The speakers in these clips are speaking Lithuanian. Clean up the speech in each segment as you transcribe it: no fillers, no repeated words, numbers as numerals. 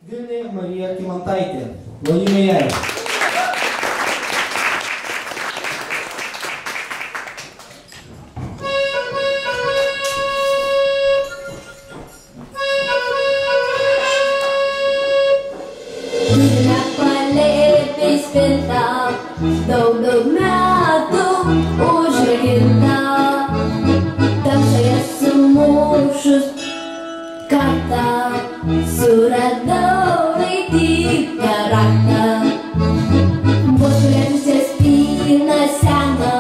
Vilnė Marija Kymantaitė. Plojimai jai. Daug metų užrakinta, tamsoje sumušus kartą, suradau raidytą raktą. Vos turėtusias spyną seną,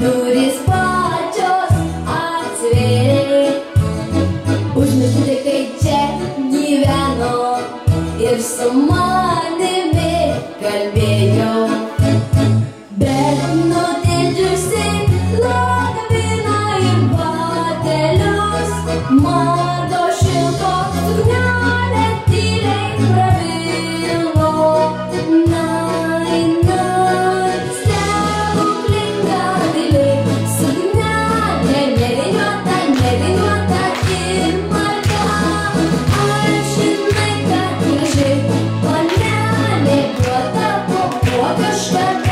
durys pačios atsivėrė. Užmiršti kai čia gyveno ir su manimi kalbėjo. Bet nutildžiusi lagaviną ir batelius, margo šilko suknelė tyliai prabilo. Nai, stebuklinga daili suknelė, nevyniota ir marga. Ar žinai, kad graži panelė duota po kažkada?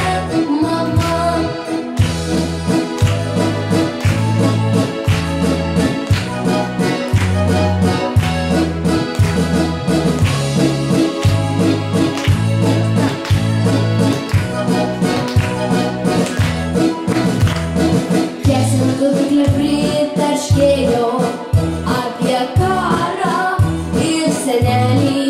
Apie karą ir senelį